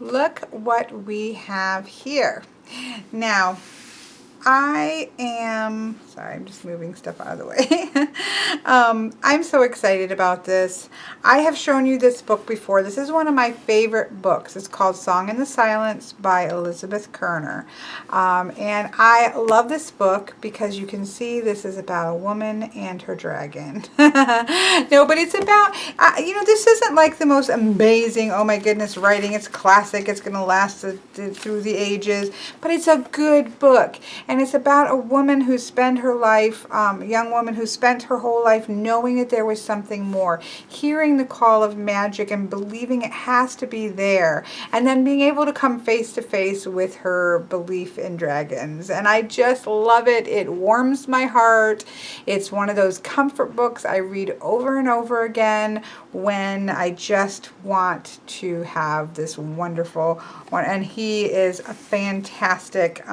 look what we have here. Now, I am, sorry, I'm just moving stuff out of the way. I'm so excited about this. I have shown you this book before. This is one of my favorite books. It's called Song in the Silence by Elizabeth Kerner. And I love this book because you can see this is about a woman and her dragon. No, but it's about, this isn't like the most amazing, oh my goodness, writing. It's classic. It's going to last through the ages. But it's a good book. And it's about a woman who spent her life, a young woman who spent her whole life knowing that there was something more, hearing the call of magic and believing it has to be there, and then being able to come face to face with her belief in dragons. And I just love it. It warms my heart. It's one of those comfort books I read over and over again when I just want to have this wonderful one. And he is a fantastic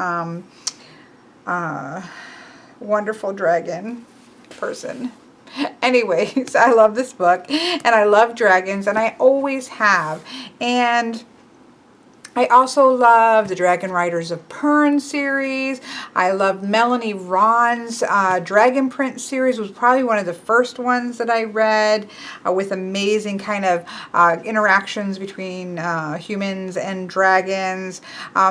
wonderful dragon person. Anyways, I love this book and I love dragons, and I always have. And I also love the Dragon Riders of Pern series. I love Melanie Ron's Dragon Print series. Was probably one of the first ones that I read, with amazing kind of interactions between humans and dragons.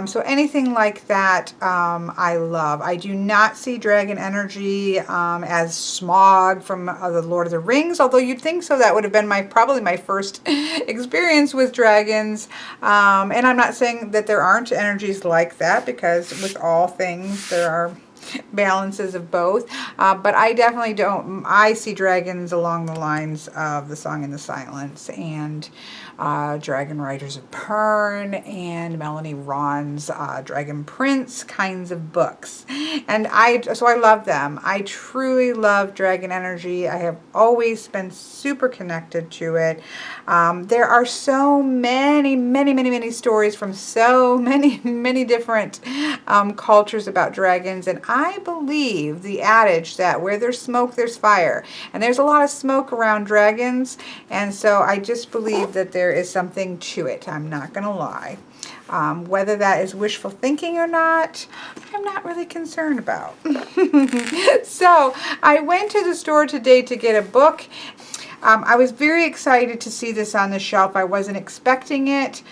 So anything like that, I love. I do not see dragon energy as Smaug from the Lord of the Rings, although you'd think so. That would have been probably my first experience with dragons. And I'm not saying that there aren't energies like that, because with all things there are balances of both, but I definitely don't. I see dragons along the lines of the Song in the Silence and Dragon Riders of Pern and Melanie Ron's Dragon Prince kinds of books, and so I love them. I truly love dragon energy. I have always been super connected to it. There are so many stories from so many different cultures about dragons, and I believe the adage that where there's smoke, there's fire. And there's a lot of smoke around dragons, and so I just believe that there is something to it. I'm not going to lie. Whether that is wishful thinking or not, I'm not really concerned about. So I went to the store today to get a book. I was very excited to see this on the shelf. I wasn't expecting it.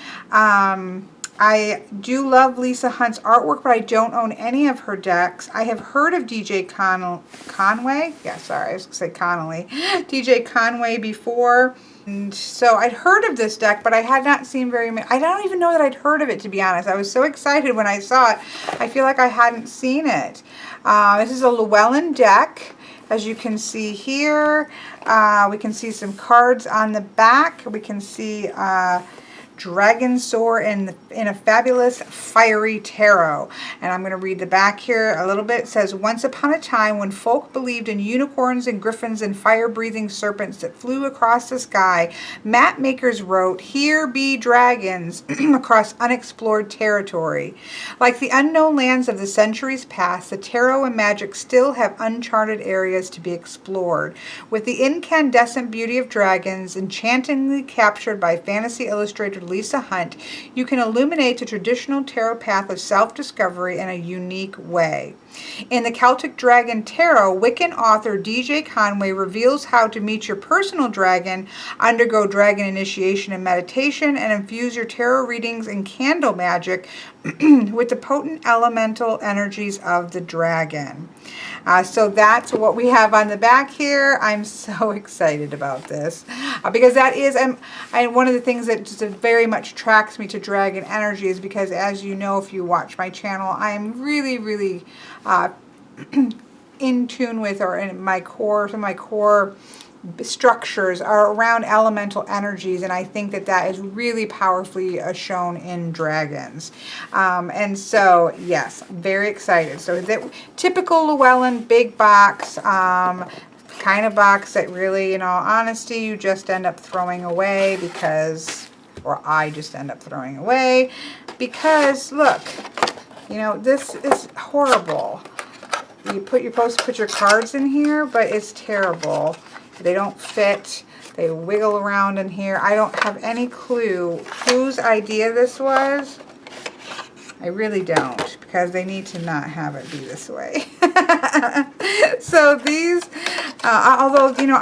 I do love Lisa Hunt's artwork, but I don't own any of her decks. I have heard of DJ Conway. Yeah, sorry, I was going to say Connolly. DJ Conway before. And so I'd heard of this deck, but I had not seen very many. I don't even know that I'd heard of it, to be honest. I was so excited when I saw it. I feel like I hadn't seen it. This is a Llewellyn deck. As you can see here, we can see some cards on the back. We can see Dragon Soar in a fabulous fiery tarot. And I'm going to read the back here a little bit. It says, once upon a time when folk believed in unicorns and griffins and fire-breathing serpents that flew across the sky, map makers wrote, here be dragons across unexplored territory. Like the unknown lands of the centuries past, the tarot and magic still have uncharted areas to be explored. With the incandescent beauty of dragons, enchantingly captured by fantasy illustrator Lisa Hunt, you can illuminate the traditional tarot path of self-discovery in a unique way. In the Celtic Dragon Tarot, Wiccan author DJ Conway reveals how to meet your personal dragon, undergo dragon initiation and meditation, and infuse your tarot readings and candle magic with the potent elemental energies of the dragon. So that's what we have on the back here. I'm so excited about this because that is, and one of the things that just very much attracts me to dragon energy is because, as you know, if you watch my channel, I'm really in tune with, or in my core, some of my core structures are around elemental energies, and I think that that is really powerfully shown in dragons. And so, yes, very excited. So the typical Llewellyn big box, kind of box that really, in all honesty, you just end up throwing away because, or I just end up throwing away because, look, you know, this is horrible. You're supposed to put your cards in here, but it's terrible. They don't fit. They wiggle around in here. I don't have any clue whose idea this was. I really don't, because they need to not have it be this way. So these, although, you know,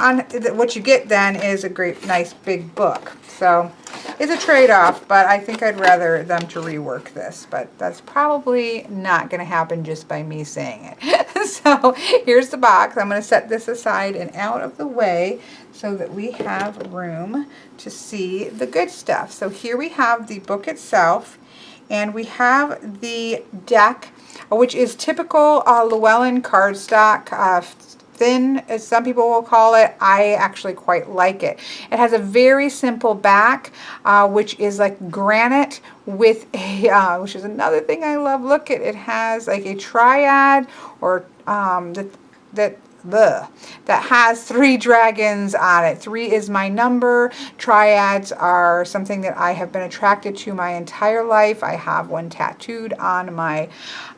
what you get then is a great, nice big book. So it's a trade-off, but I think I'd rather them to rework this. But that's probably not going to happen just by me saying it. So here's the box. I'm going to set this aside and out of the way so that we have room to see the good stuff. So here we have the book itself. And we have the deck, which is typical Llewellyn cardstock, thin, as some people will call it. I actually quite like it. It has a very simple back, which is like granite with a, which is another thing I love. Look, it has like a triad, or that has 3 dragons on it. 3 is my number. Triads are something that I have been attracted to my entire life. I have one tattooed on my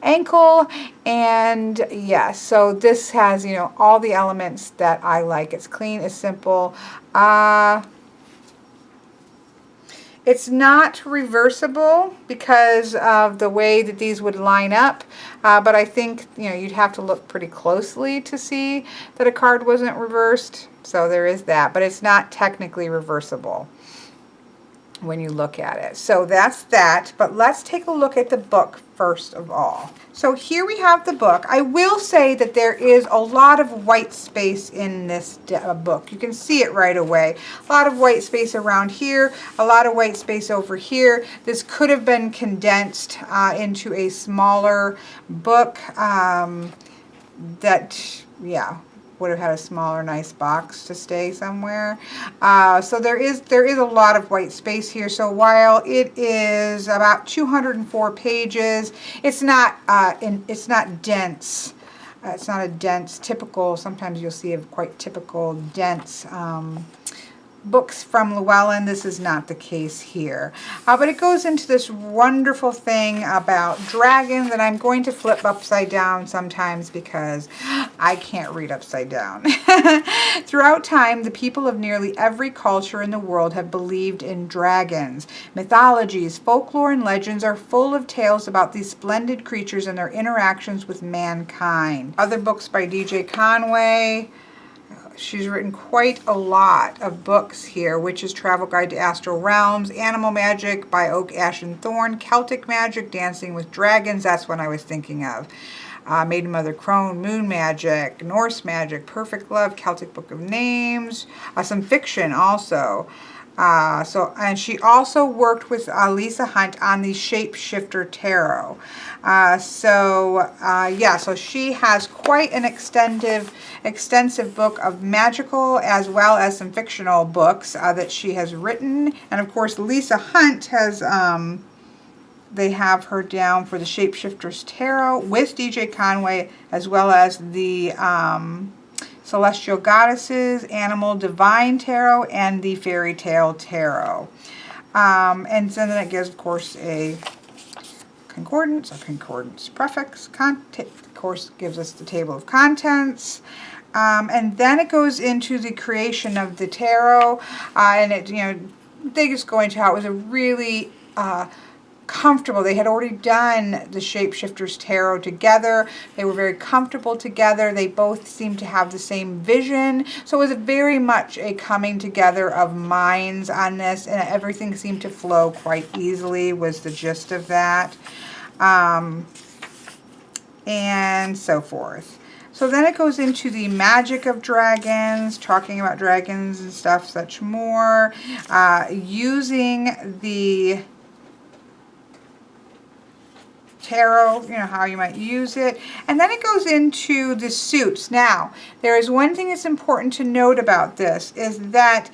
ankle, and yes, so this has, you know, all the elements that I like. It's clean, it's simple. It's not reversible because of the way that these would line up, but I think, you know, you'd have to look pretty closely to see that a card wasn't reversed. So there is that, but it's not technically reversible when you look at it. So that's that, but let's take a look at the book first of all. So here we have the book. I will say that there is a lot of white space in this book. You can see it right away. A lot of white space around here, a lot of white space over here. This could have been condensed into a smaller book that, yeah, would have had a smaller, nice box to stay somewhere. So there is a lot of white space here. So while it is about 204 pages, it's not dense. It's not a dense, typical. Sometimes you'll see a quite typical dense books from Llewellyn. This is not the case here. But it goes into this wonderful thing about dragons, and I'm going to flip upside down sometimes because I can't read upside down. Throughout time, the people of nearly every culture in the world have believed in dragons. Mythologies, folklore, and legends are full of tales about these splendid creatures and their interactions with mankind. Other books by D.J. Conway. She's written quite a lot of books here, Witch's Travel Guide to Astral Realms, Animal Magic by Oak, Ash, and Thorn, Celtic Magic, Dancing with Dragons, that's what I was thinking of. Maiden Mother Crone, Moon Magic, Norse Magic, Perfect Love, Celtic Book of Names, some fiction also. And she also worked with Lisa Hunt on the Shapeshifter Tarot. So she has quite an extensive book of magical as well as some fictional books that she has written. And of course, Lisa Hunt has, they have her down for the Shapeshifter's Tarot with DJ Conway, as well as the Celestial Goddesses, Animal Divine Tarot, and the Fairy Tale Tarot. And then it gives, of course, a concordance prefix. Of course, gives us the table of contents. And then it goes into the creation of the tarot. And it, you know, they just go into how it was a really comfortable. They had already done the Shapeshifter's Tarot together. They were very comfortable together. They both seemed to have the same vision. So it was very much a coming together of minds on this, and everything seemed to flow quite easily, was the gist of that. And so forth. So then it goes into the magic of dragons, talking about dragons and stuff, such more, using the tarot, you know, how you might use it. And then it goes into the suits. Now, there is one thing that's important to note about this, is that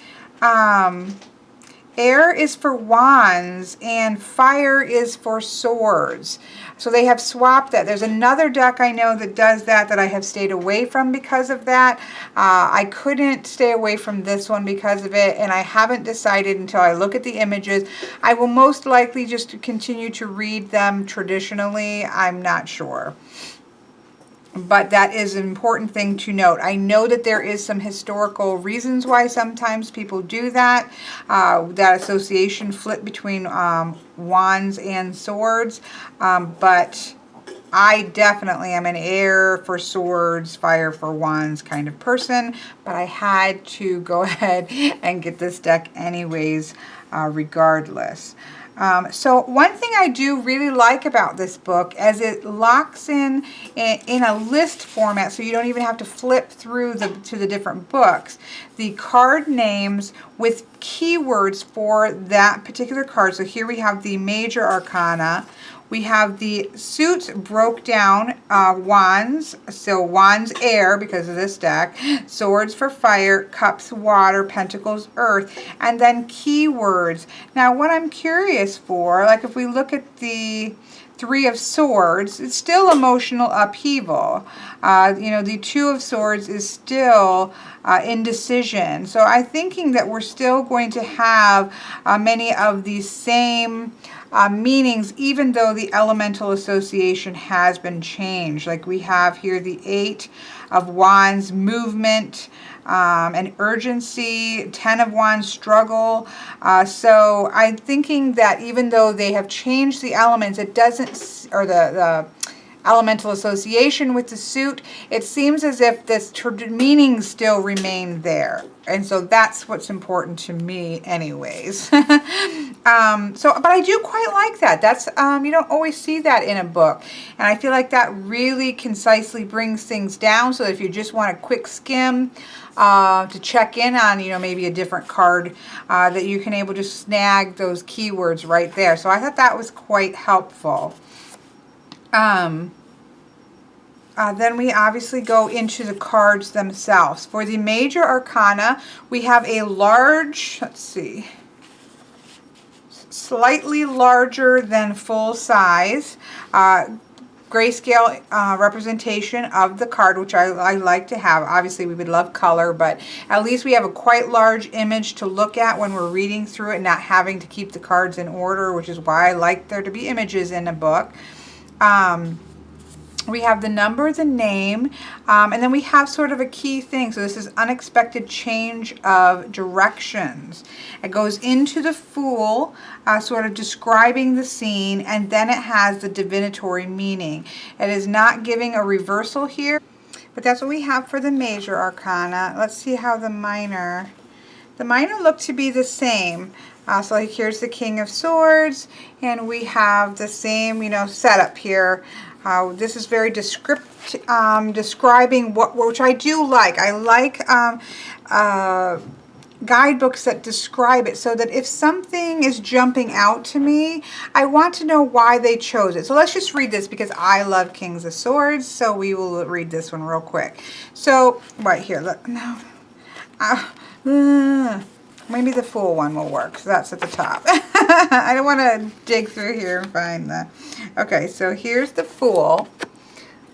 air is for wands and fire is for swords. So they have swapped that. There's another deck I know that does that I have stayed away from because of that. I couldn't stay away from this one because of it, and I haven't decided until I look at the images. I will most likely just continue to read them traditionally. I'm not sure. But that is an important thing to note. I know that there is some historical reasons why sometimes people do that. That association flip between wands and swords. But I definitely am an air for swords, fire for wands kind of person. But I had to go ahead and get this deck anyways, regardless. So one thing I do really like about this book is it locks in a list format, so you don't even have to flip through to the different books. The card names with keywords for that particular card. So here we have the major arcana. We have the suits broke down, wands, so wands air because of this deck, swords for fire, cups water, pentacles earth, and then keywords. Now what I'm curious for, like if we look at the Three of Swords, it's still emotional upheaval. You know, the Two of Swords is still indecision. So I'm thinking that we're still going to have many of these same meanings, even though the elemental association has been changed. Like we have here the Eight of Wands, movement, and urgency, 10 of Wands, struggle. So I'm thinking that even though they have changed the elements, it doesn't, or the elemental association with the suit, it seems as if this meanings still remain there. And so that's what's important to me anyways. But I do quite like that. That's, you don't always see that in a book. And I feel like that really concisely brings things down. So if you just want a quick skim, to check in on, you know, maybe a different card, that you can able to snag those keywords right there. So I thought that was quite helpful. Then we obviously go into the cards themselves. For the major arcana, we have a large, let's see, slightly larger than full size, grayscale representation of the card, which I like to have. Obviously, we would love color, but at least we have a quite large image to look at when we're reading through it, not having to keep the cards in order, which is why I like there to be images in a book. We have the number, the name, and then we have sort of a key thing. So this is unexpected change of directions. It goes into the Fool, sort of describing the scene, and then it has the divinatory meaning. It is not giving a reversal here, but that's what we have for the major arcana. Let's see how the minor look to be the same. So like here's the King of Swords, and we have the same, you know, setup here. This is very descriptive, describing which I do like. I like guidebooks that describe it so that if something is jumping out to me, I want to know why they chose it. So let's just read this because I love Kings of Swords. So we will read this one real quick. So right here, look, no. Maybe the Fool one will work, so that's at the top. I don't want to dig through here and find the... Okay, so here's the Fool.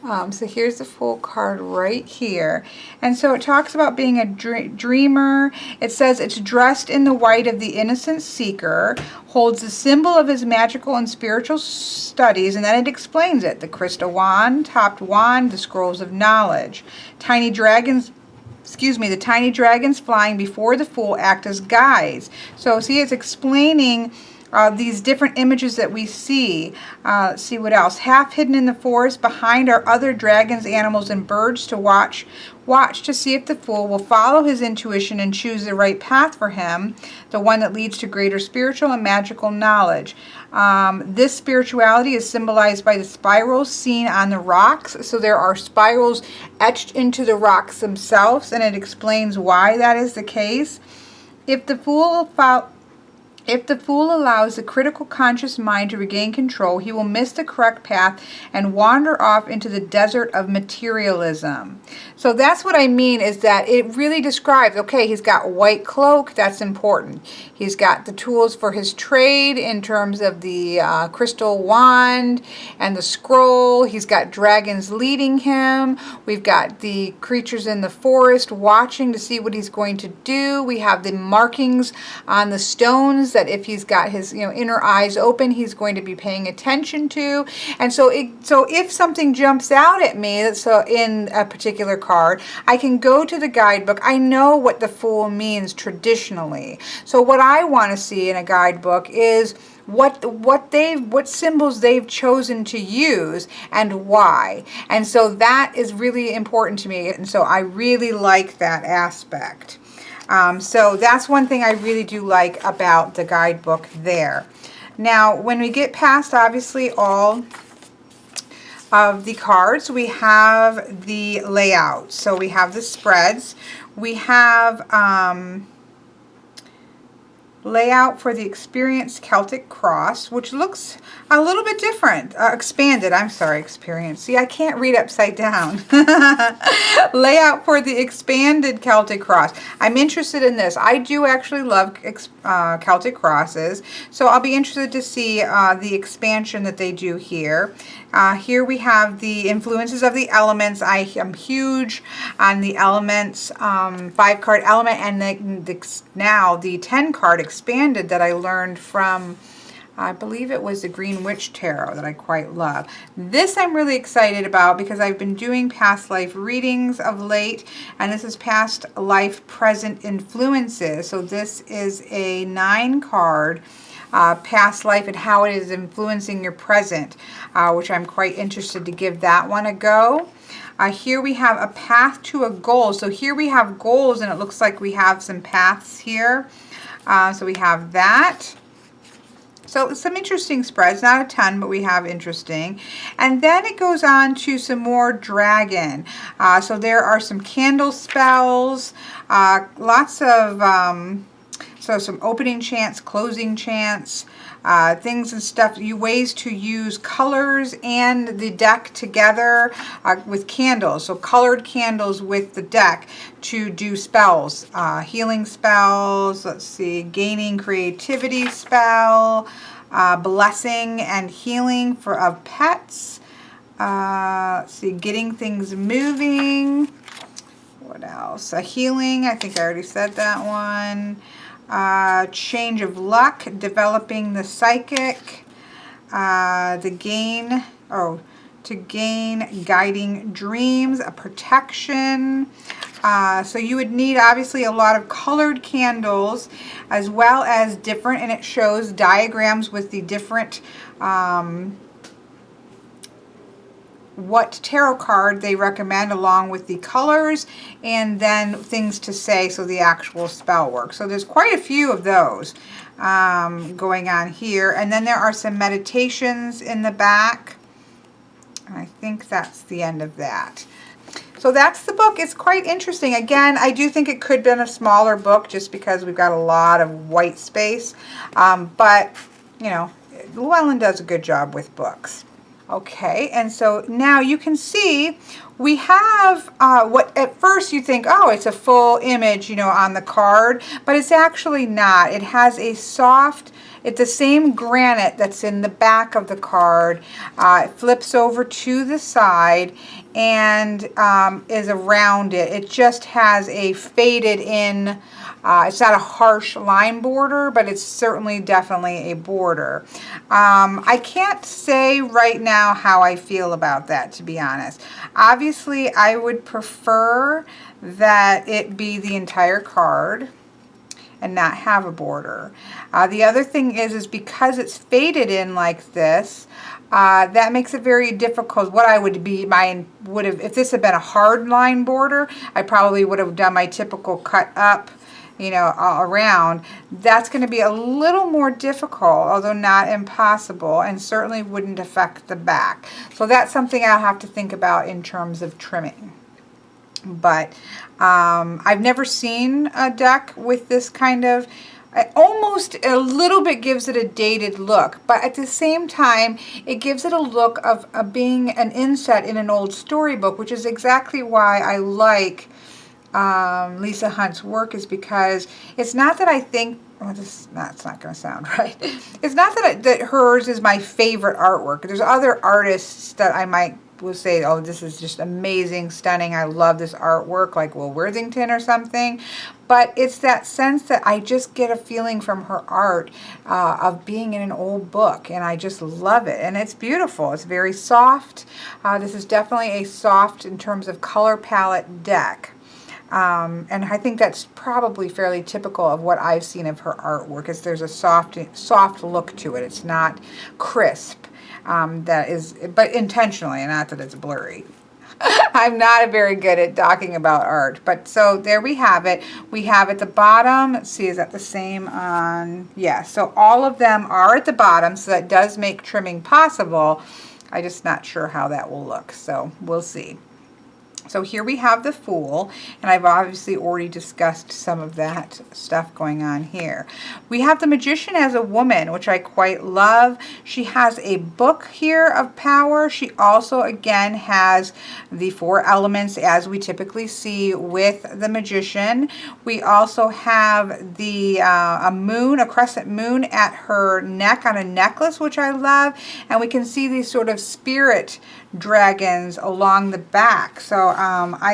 So here's the Fool card right here. And so it talks about being a dreamer. It says it's dressed in the white of the innocent seeker, holds the symbol of his magical and spiritual studies, and then it explains it. The crystal wand, topped wand, the scrolls of knowledge. Tiny dragons... the tiny dragons flying before the Fool act as guides. So see, it's explaining these different images that we see. Let's see what else. Half hidden in the forest behind are other dragons, animals, and birds to watch to see if the Fool will follow his intuition and choose the right path for him, the one that leads to greater spiritual and magical knowledge. This spirituality is symbolized by the spirals seen on the rocks. So there are spirals etched into the rocks themselves, and it explains why that is the case. If the Fool allows the critical conscious mind to regain control, he will miss the correct path and wander off into the desert of materialism. So that's what I mean, is that it really describes, okay, he's got white cloak, that's important. He's got the tools for his trade in terms of the crystal wand and the scroll. He's got dragons leading him. We've got the creatures in the forest watching to see what he's going to do. We have the markings on the stones that if he's got his, you know, inner eyes open, he's going to be paying attention to. And so if something jumps out at me, so in a particular card, I can go to the guidebook. I know what the Fool means traditionally. So what I want to see in a guidebook is what symbols they've chosen to use and why. And so that is really important to me. And so I really like that aspect. So that's one thing I really do like about the guidebook there. Now, when we get past, obviously, all of the cards, we have the layout. So we have the spreads. We have layout for the Experienced Celtic Cross, which looks a little bit different. Expanded, I'm sorry, Experience. See, I can't read upside down. Layout for the Expanded Celtic Cross. I'm interested in this. I do actually love Celtic crosses, so I'll be interested to see the expansion that they do here. Here we have the influences of the elements. I am huge on the elements, 5-card element, and now the 10-card expanded that I learned from, I believe it was the Green Witch Tarot, that I quite love. This I'm really excited about because I've been doing past life readings of late, and this is past life present influences. So this is a 9-card past life and how it is influencing your present, which I'm quite interested to give that one a go. Here we have a path to a goal. So here we have goals, and it looks like we have some paths here. So we have that. So some interesting spreads, not a ton, but we have interesting. And then it goes on to some more dragon. So there are some candle spells, lots of, so some opening chants, closing chants, things and stuff, ways to use colors and the deck together with candles. So colored candles with the deck to do spells, healing spells, let's see, gaining creativity spell, blessing and healing of pets, let's see, getting things moving. What else? A healing, I think I already said that one. Change of luck, developing the psychic, to gain guiding dreams, a protection. So you would need obviously a lot of colored candles as well as different, and it shows diagrams with the different what tarot card they recommend along with the colors, and then things to say so the actual spell works. So there's quite a few of those going on here. And then there are some meditations in the back. I think that's the end of that. So that's the book. It's quite interesting. Again, I do think it could have been a smaller book just because we've got a lot of white space. But, you know, Llewellyn does a good job with books. Okay, and so now you can see we have what at first you think, oh, it's a full image, you know, on the card, but it's actually not. It has a soft, it's the same granite that's in the back of the card. It flips over to the side and is around it. It just has a faded in, it's not a harsh line border, but it's certainly definitely a border. I can't say right now how I feel about that, to be honest. Obviously, I would prefer that it be the entire card and not have a border. The other thing is because it's faded in like this, that makes it very difficult. What I would be, if this had been a hard line border, I probably would have done my typical cut up, you know, all around. That's going to be a little more difficult, although not impossible, and certainly wouldn't affect the back. So that's something I'll have to think about in terms of trimming. But I've never seen a deck with this kind of, almost a little bit gives it a dated look, but at the same time it gives it a look of being an inset in an old storybook, which is exactly why I like Lisa Hunt's work, is because it's not that I think, well, it's not going to sound right. It's not that hers is my favorite artwork. There's other artists that I will say, oh, this is just amazing, stunning, I love this artwork, like Will Worthington or something. but it's that sense that I just get a feeling from her art of being in an old book, and I just love it, and it's beautiful. It's very soft. This is definitely a soft in terms of color palette deck. And I think that's probably fairly typical of what I've seen of her artwork, is there's a soft look to it. It's not crisp, that is, but intentionally, and not that it's blurry. I'm not very good at talking about art, but so there we have it. We have at the bottom, let's see, is that the same on, yeah, so all of them are at the bottom, so that does make trimming possible. I'm just not sure how that will look, so we'll see. So here we have the Fool, and I've obviously already discussed some of that stuff going on here. We have the Magician as a woman, which I quite love. She has a book here of power. She also, again, has the 4 elements as we typically see with the Magician. We also have the a crescent moon at her neck on a necklace, which I love, and we can see these sort of spirit dragons along the back. So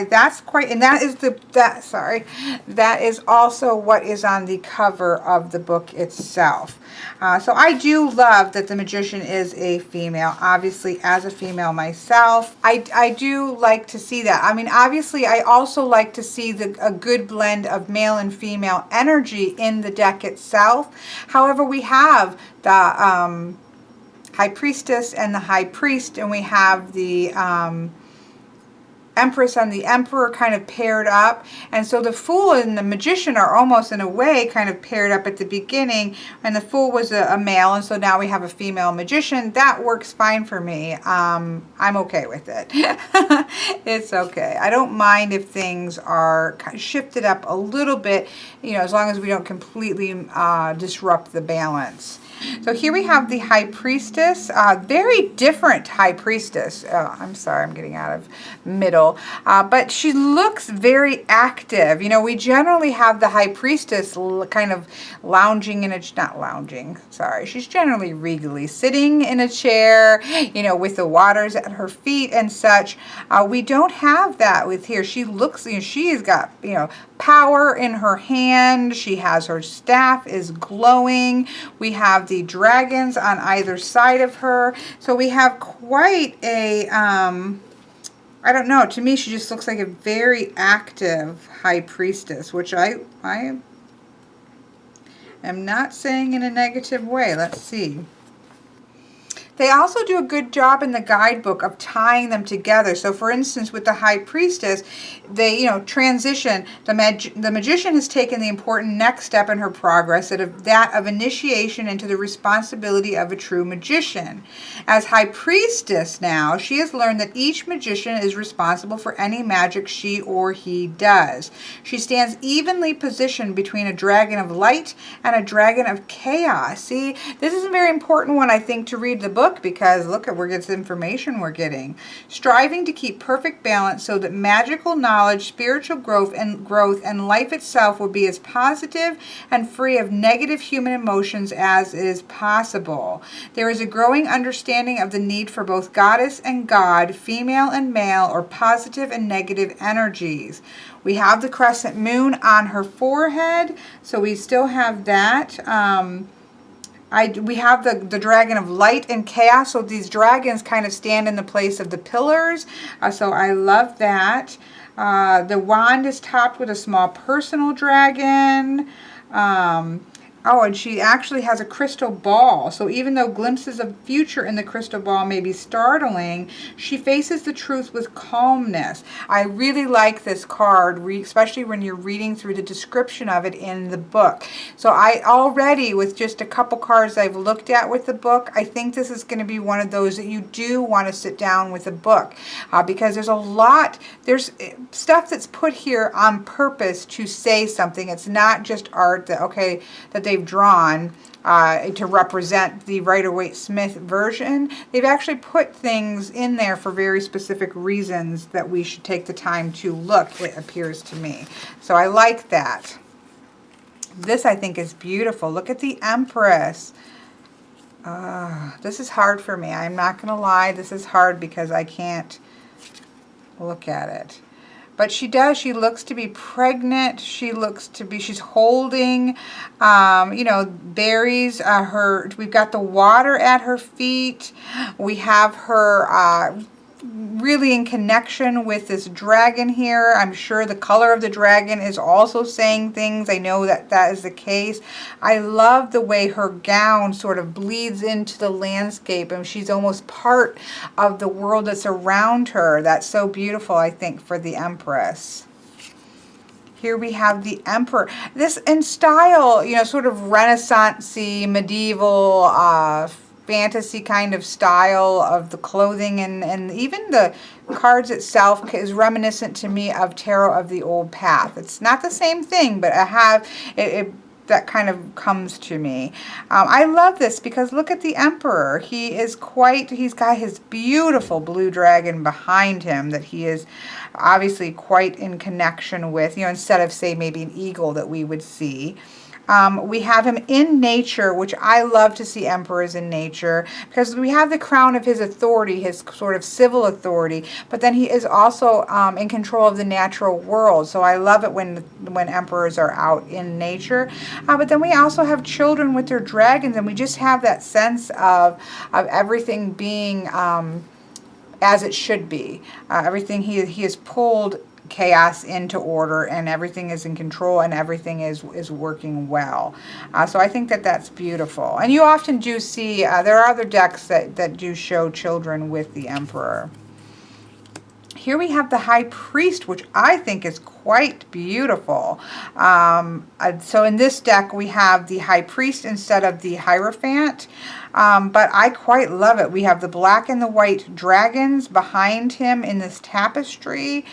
that's quite, and that is that is also what is on the cover of the book itself. So I do love that the Magician is a female. Obviously, as a female myself, I do like to see that. I mean, obviously, I also like to see a good blend of male and female energy in the deck itself. However, we have the High Priestess and the High Priest, and we have the Empress and the Emperor kind of paired up, and so the Fool and the Magician are almost in a way kind of paired up at the beginning, and the Fool was a male, and so now we have a female Magician. That works fine for me. I'm okay with it. It's okay. I don't mind if things are kind of shifted up a little bit, you know, as long as we don't completely disrupt the balance. So here we have the High Priestess, very different High Priestess. I'm sorry, I'm getting out of middle, but she looks very active. You know, we generally have the High Priestess kind of lounging in a, not lounging, sorry, she's generally regally sitting in a chair, you know, with the waters at her feet and such. We don't have that with here. She looks, you know, she's got, you know, power in her hand. She has her staff is glowing. We have the dragons on either side of her. So we have quite a, I don't know, to me she just looks like a very active High Priestess, which I am not saying in a negative way. Let's see. They also do a good job in the guidebook of tying them together. So for instance, with the High Priestess, they, you know, transition. The Magician has taken the important next step in her progress, that of initiation into the responsibility of a true magician. As High Priestess now, she has learned that each magician is responsible for any magic she or he does. She stands evenly positioned between a dragon of light and a dragon of chaos. See, this is a very important one, I think, to read the book, because look at where this information we're getting. Striving to keep perfect balance so that magical knowledge, spiritual growth, and life itself will be as positive and free of negative human emotions as is possible. There is a growing understanding of the need for both goddess and god, female and male, or positive and negative energies. We have the crescent moon on her forehead, so we still have that. We have the dragon of light and chaos, so these dragons kind of stand in the place of the pillars, so I love that. The wand is topped with a small personal dragon. Oh, and she actually has a crystal ball. So even though glimpses of future in the crystal ball may be startling, she faces the truth with calmness. I really like this card, especially when you're reading through the description of it in the book. So I already, with just a couple cards I've looked at with the book, I think this is going to be one of those that you do want to sit down with a book, because there's stuff that's put here on purpose to say something. It's not just art that they've drawn to represent the Rider-Waite-Smith version. They've actually put things in there for very specific reasons that we should take the time to look, it appears to me. So I like that. This, I think, is beautiful. Look at the Empress. This is hard for me. I'm not going to lie. This is hard because I can't look at it. But she does. She looks to be pregnant. She looks to be, she's holding, you know, berries. We've got the water at her feet. We have her really in connection with this dragon here. I'm sure the color of the dragon is also saying things. I know that that is the case. I love the way her gown sort of bleeds into the landscape, and she's almost part of the world that's around her. That's so beautiful, I think, for the Empress. Here we have the Emperor. This in style, you know, sort of Renaissance-y, medieval, fantasy kind of style of the clothing, and even the cards itself is reminiscent to me of Tarot of the Old Path. It's not the same thing, but I have that kind of comes to me. I love this because look at the Emperor. He's got his beautiful blue dragon behind him that he is obviously quite in connection with, you know, instead of, say, maybe an eagle that we would see. We have him in nature, which I love to see emperors in nature, because we have the crown of his authority, his sort of civil authority, but then he is also in control of the natural world. So I love it when emperors are out in nature. But then we also have children with their dragons, and we just have that sense of everything being as it should be. Everything he has pulled chaos into order, and everything is in control, and everything is working well. So I think that that's beautiful. And you often do see, there are other decks that do show children with the Emperor. Here we have the High Priest, which I think is quite beautiful. So in this deck, we have the High Priest instead of the Hierophant. But I quite love it. We have the black and the white dragons behind him in this tapestry.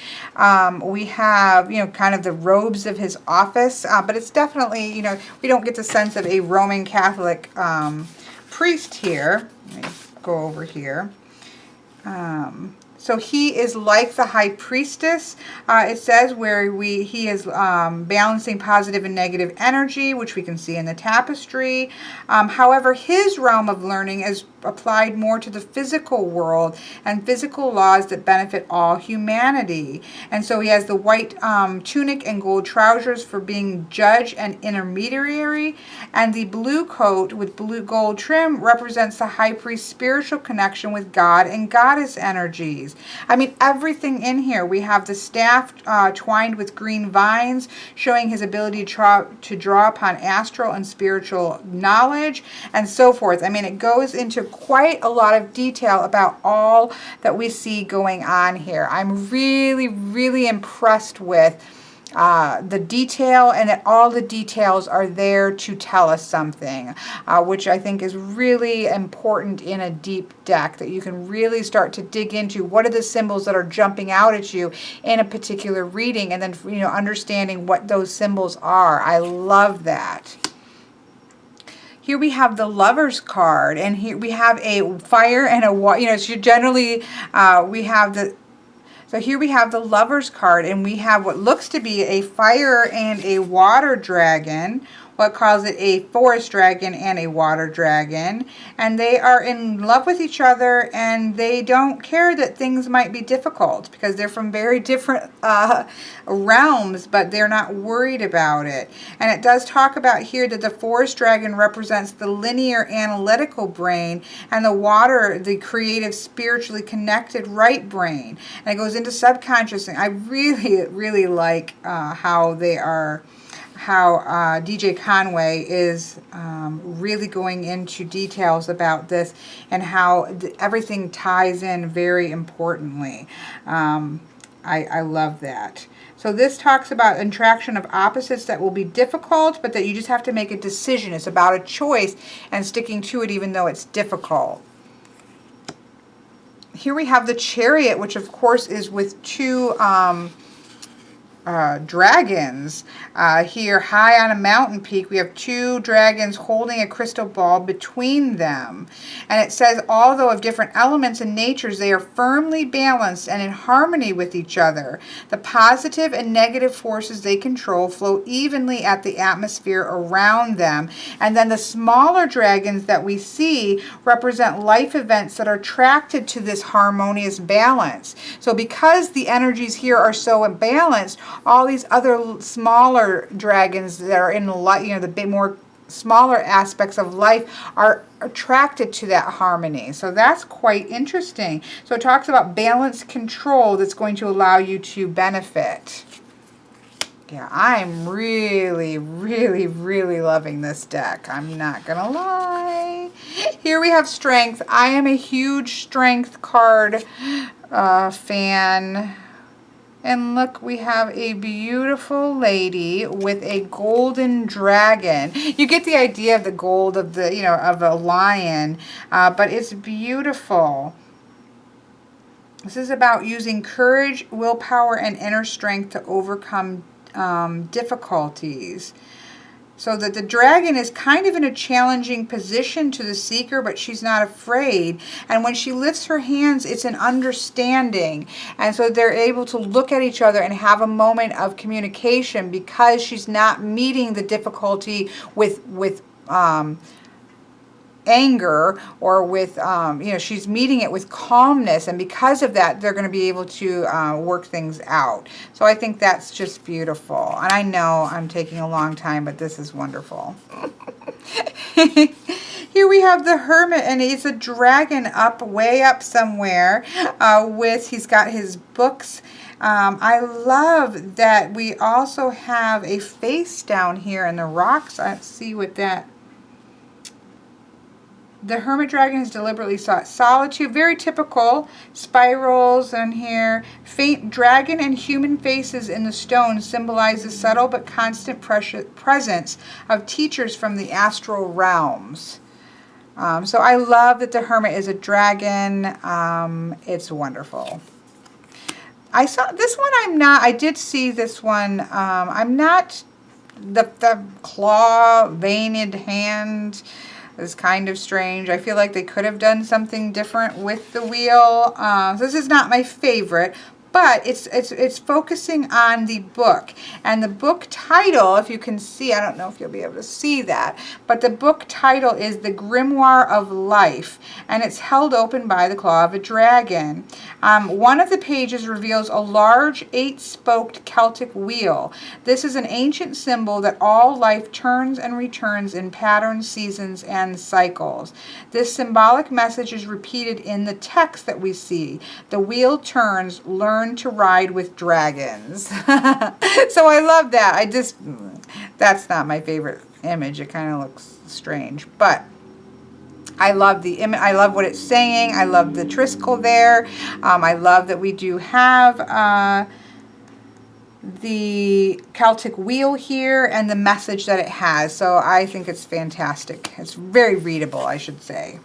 We have, you know, kind of the robes of his office. But it's definitely, you know, we don't get the sense of a Roman Catholic priest here. Let me go over here. So he is like the High Priestess, it says, where he is balancing positive and negative energy, which we can see in the tapestry. However, his realm of learning is applied more to the physical world and physical laws that benefit all humanity. And so he has the white tunic and gold trousers for being judge and intermediary, and the blue coat with blue gold trim represents the high priest's spiritual connection with God and goddess energies. I mean, everything in here. We have the staff twined with green vines, showing his ability to draw upon astral and spiritual knowledge, and so forth. I mean, it goes into quite a lot of detail about all that we see going on here. I'm really, really impressed with the detail, and that all the details are there to tell us something, which I think is really important in a deep deck, that you can really start to dig into what are the symbols that are jumping out at you in a particular reading, and then, you know, understanding what those symbols are. I love that. Here we have the Lover's card, and here we have a fire and a water. You know, so generally we have the. So here we have the Lover's card, and we have what looks to be a fire and a water dragon. What calls it a forest dragon and a water dragon, and they are in love with each other, and they don't care that things might be difficult because they're from very different realms, but they're not worried about it. And it does talk about here that the forest dragon represents the linear analytical brain, and the water, the creative, spiritually connected right brain. And it goes into subconscious, and I really, really like how they are. How DJ Conway is really going into details about this, and how everything ties in very importantly. I love that. So this talks about attraction of opposites that will be difficult, but that you just have to make a decision. It's about a choice and sticking to it even though it's difficult. Here we have the Chariot, which of course is with two dragons. Here, high on a mountain peak, we have two dragons holding a crystal ball between them. And it says, although of different elements and natures, they are firmly balanced and in harmony with each other. The positive and negative forces they control flow evenly at the atmosphere around them. And then the smaller dragons that we see represent life events that are attracted to this harmonious balance. So because the energies here are so imbalanced, all these other smaller dragons that are in the bit more smaller aspects of life are attracted to that harmony. So that's quite interesting. So it talks about balanced control that's going to allow you to benefit. Yeah, I'm really, really, really loving this deck. I'm not gonna lie. Here we have strength. I am a huge strength card fan. And look, we have a beautiful lady with a golden dragon. You get the idea of the gold of the, of a lion, but it's beautiful. This is about using courage, willpower, and inner strength to overcome difficulties. So that the dragon is kind of in a challenging position to the seeker, but she's not afraid. And when she lifts her hands, it's an understanding. And so they're able to look at each other and have a moment of communication because she's not meeting the difficulty with anger or with, she's meeting it with calmness. And because of that, they're going to be able to work things out. So I think that's just beautiful. And I know I'm taking a long time, but this is wonderful. Here we have the Hermit, and he's a dragon way up somewhere he's got his books. I love that we also have a face down here in the rocks. Let's see what that... The Hermit Dragon has deliberately sought solitude. Very typical. Spirals in here. Faint dragon and human faces in the stone symbolize the subtle but constant presence of teachers from the astral realms. So I love that the Hermit is a dragon. It's wonderful. I saw this one. I did see this one. I'm not the claw veined hand. Is kind of strange. I feel like they could have done something different with the wheel. This is not my favorite, but it's focusing on the book. And the book title, if you can see, I don't know if you'll be able to see that, but the book title is The Grimoire of Life, and it's held open by the claw of a dragon. One of the pages reveals a large 8-spoked Celtic wheel. This is an ancient symbol that all life turns and returns in patterns, seasons, and cycles. This symbolic message is repeated in the text that we see. The wheel turns, learn to ride with dragons. So I love that. That's not my favorite image. It kind of looks strange, but I love the image. I love what it's saying. I love the triskel there. I love that we do have the Celtic wheel here and the message that it has. So I think it's fantastic. It's very readable, I should say.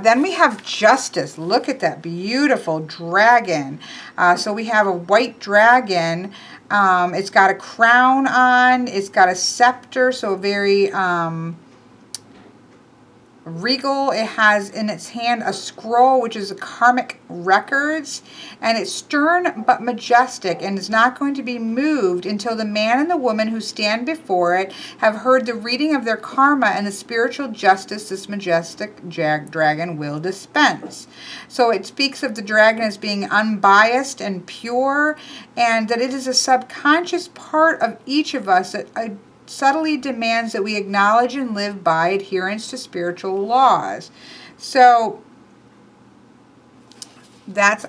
Then we have Justice. Look at that beautiful dragon. So we have a white dragon. It's got a crown on. It's got a scepter, so very regal. It has in its hand a scroll, which is a karmic records, and it's stern but majestic and is not going to be moved until the man and the woman who stand before it have heard the reading of their karma and the spiritual justice this majestic dragon will dispense. So it speaks of the dragon as being unbiased and pure, and that it is a subconscious part of each of us that subtly demands that we acknowledge and live by adherence to spiritual laws. So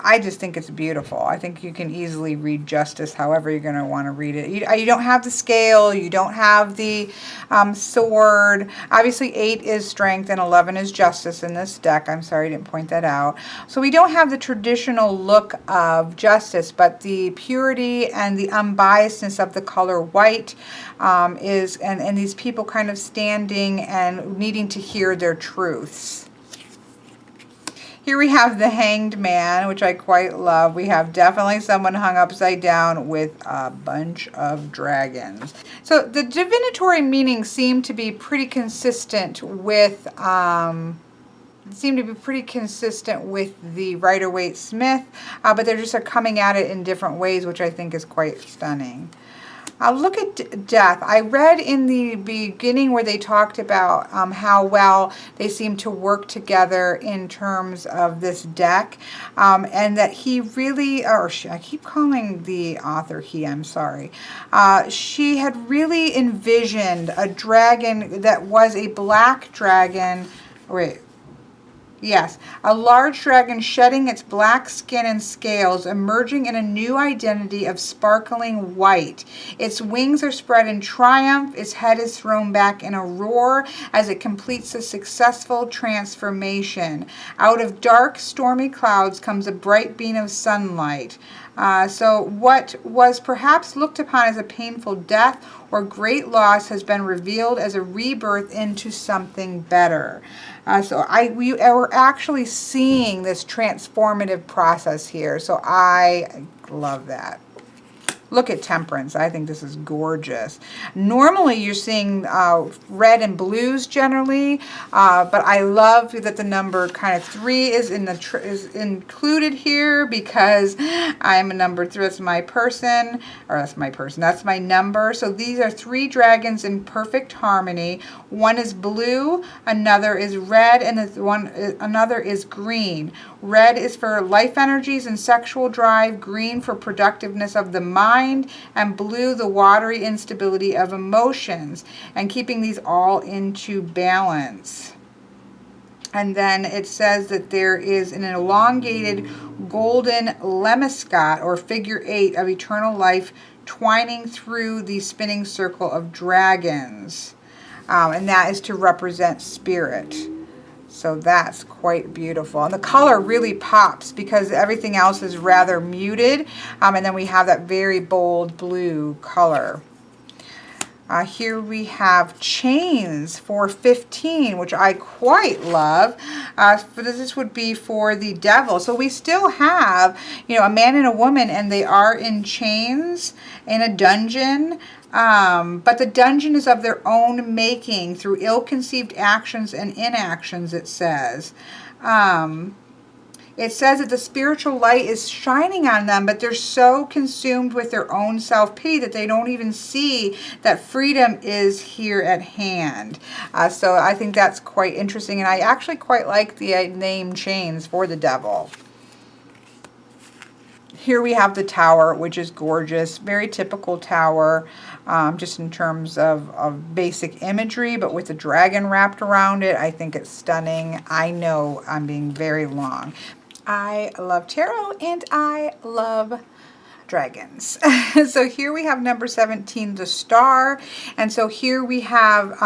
I just think it's beautiful. I think you can easily read Justice however you're going to want to read it. You don't have the scale. You don't have the sword. Obviously 8 is strength and 11 is justice in this deck. I'm sorry I didn't point that out. So we don't have the traditional look of Justice, but the purity and the unbiasedness of the color white is, and these people kind of standing and needing to hear their truths. Here we have the Hanged Man, which I quite love. We have definitely someone hung upside down with a bunch of dragons. So the divinatory meanings seem to be pretty consistent with the Rider-Waite-Smith, but they're just coming at it in different ways, which I think is quite stunning. Look at death. I read in the beginning where they talked about how well they seem to work together in terms of this deck, and that he really, or she, I keep calling the author he, I'm sorry. She had really envisioned a dragon that was a black dragon. Wait. Yes, a large dragon shedding its black skin and scales, emerging in a new identity of sparkling white. Its wings are spread in triumph, its head is thrown back in a roar as it completes a successful transformation. Out of dark, stormy clouds comes a bright beam of sunlight. So what was perhaps looked upon as a painful death or great loss has been revealed as a rebirth into something better. So we are actually seeing this transformative process here. So I love that. Look at Temperance. I think this is gorgeous. Normally you're seeing red and blues generally, but I love that the number kind of 3 is is included here because I'm a number 3. That's my person, or that's my person. That's my number. So these are 3 dragons in perfect harmony. One is blue, another is red, and another is green. Red is for life energies and sexual drive, green for productiveness of the mind, and blue the watery instability of emotions, and keeping these all into balance. And then it says that there is an elongated golden lemniscate or figure 8 of eternal life twining through the spinning circle of dragons. And that is to represent spirit. So that's quite beautiful. And the color really pops because everything else is rather muted. And then we have that very bold blue color. Here we have chains for 15, which I quite love. This would be for the devil. So we still have, a man and a woman, and they are in chains in a dungeon. But the dungeon is of their own making through ill-conceived actions and inactions, it says. It says that the spiritual light is shining on them, but they're so consumed with their own self-pity that they don't even see that freedom is here at hand. So I think that's quite interesting, and I actually quite like the name chains for the devil. Here we have the tower, which is gorgeous, very typical tower, just in terms of basic imagery, but with the dragon wrapped around it, I think it's stunning. I know I'm being very long. I love tarot and I love dragons. So here we have number 17, the star, and so here we have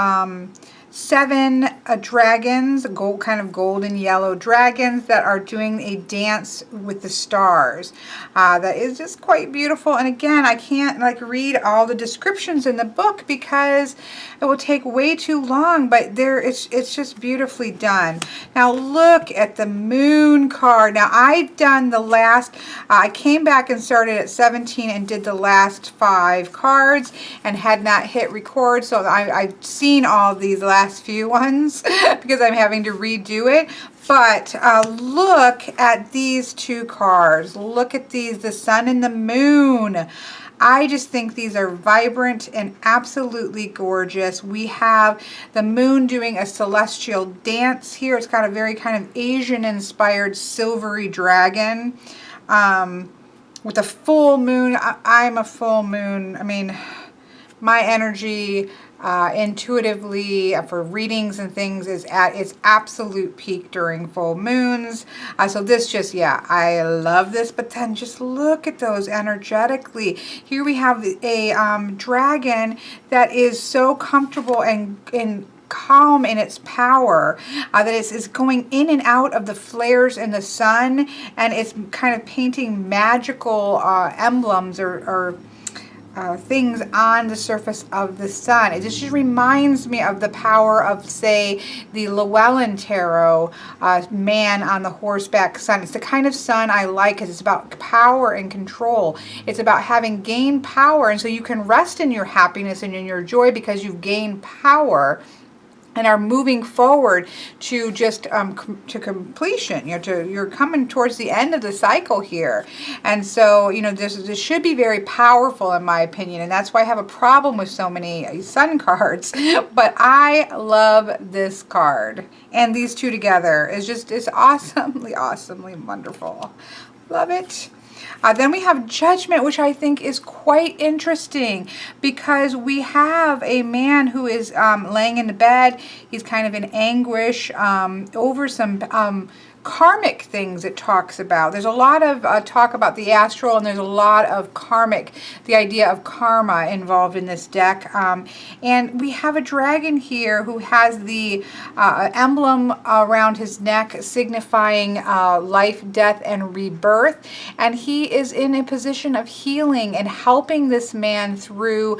7 dragons, kind of golden yellow dragons that are doing a dance with the stars. That is just quite beautiful. And again, I can't read all the descriptions in the book because it will take way too long, but it's just beautifully done. Now look at the moon card. Now I've done the last, I came back and started at 17 and did the last 5 cards and had not hit record. So I've seen all these last few ones because I'm having to redo it. But look at these 2 cards. Look at these, the sun and the moon. I just think these are vibrant and absolutely gorgeous. We have the moon doing a celestial dance here. It's got a very kind of Asian-inspired silvery dragon with a full moon. I'm a full moon. I mean, my energy intuitively for readings and things is at its absolute peak during full moons. So this just, yeah, I love this, but then just look at those energetically. Here we have a dragon that is so comfortable and calm in its power, that it's going in and out of the flares in the sun, and it's kind of painting magical emblems or things on the surface of the sun. It just reminds me of the power of, say, the Llewellyn Tarot, man on the horseback sun. It's the kind of sun I like because it's about power and control. It's about having gained power, and so you can rest in your happiness and in your joy because you've gained power and are moving forward to just to completion. You're coming towards the end of the cycle here, and so this should be very powerful in my opinion, and that's why I have a problem with so many sun cards. But I love this card, and these two together is awesomely wonderful. Love it. Then we have Judgment, which I think is quite interesting because we have a man who is laying in the bed. He's kind of in anguish over some karmic things it talks about. There's a lot of talk about the astral, and there's a lot of karmic, the idea of karma involved in this deck. And we have a dragon here who has the emblem around his neck signifying life, death, and rebirth. And he is in a position of healing and helping this man through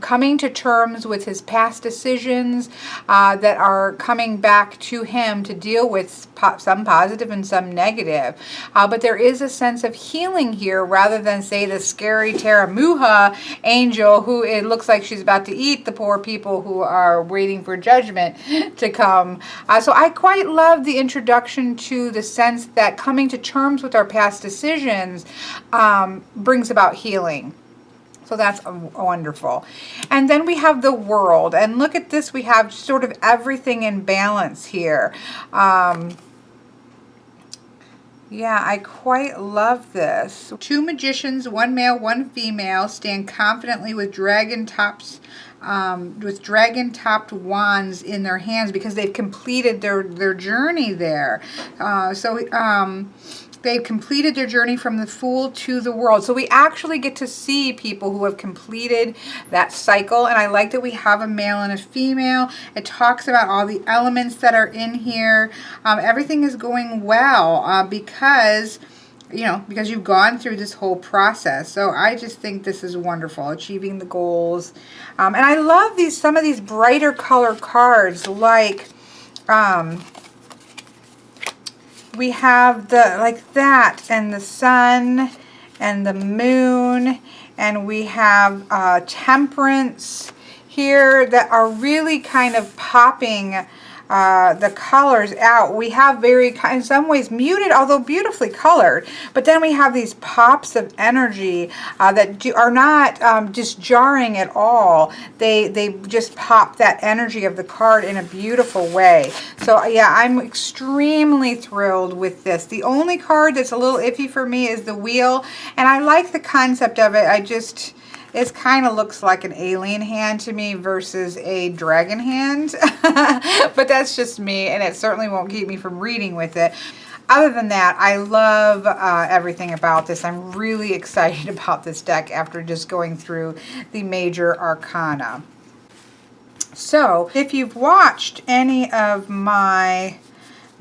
coming to terms with his past decisions that are coming back to him to deal with some positive and some negative. But there is a sense of healing here rather than, say, the scary Taramuha angel who it looks like she's about to eat the poor people who are waiting for judgment to come. So I quite love the introduction to the sense that coming to terms with our past decisions brings about healing. So that's wonderful. And then we have the World. And look at this. We have sort of everything in balance here. Yeah, I quite love this. Two magicians, one male, one female, stand confidently with dragon-topped wands in their hands because they've completed their journey there. They've completed their journey from the Fool to the World. So we actually get to see people who have completed that cycle. And I like that we have a male and a female. It talks about all the elements that are in here. Everything is going well because you've gone through this whole process. So I just think this is wonderful, achieving the goals. And I love some of these brighter color cards, like we have that, and the sun and the moon, and we have Temperance here that are really kind of popping the colors out. We have in some ways muted, although beautifully colored, but then we have these pops of energy that are not just jarring at all. They just pop that energy of the card in a beautiful way. So yeah, I'm extremely thrilled with this. The only card that's a little iffy for me is the Wheel, and I like the concept of it. It kind of looks like an alien hand to me versus a dragon hand. But that's just me, and it certainly won't keep me from reading with it. Other than that, I love everything about this. I'm really excited about this deck after just going through the major arcana. So, if you've watched any of my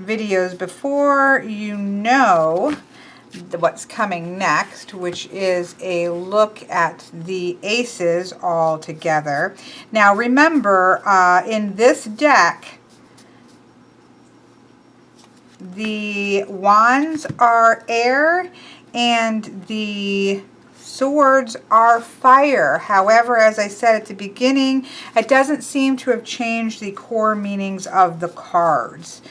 videos before, you know what's coming next, which is a look at the aces all together. Now remember, in this deck, the wands are air and the swords are fire. However, as I said at the beginning, it doesn't seem to have changed the core meanings of the cards.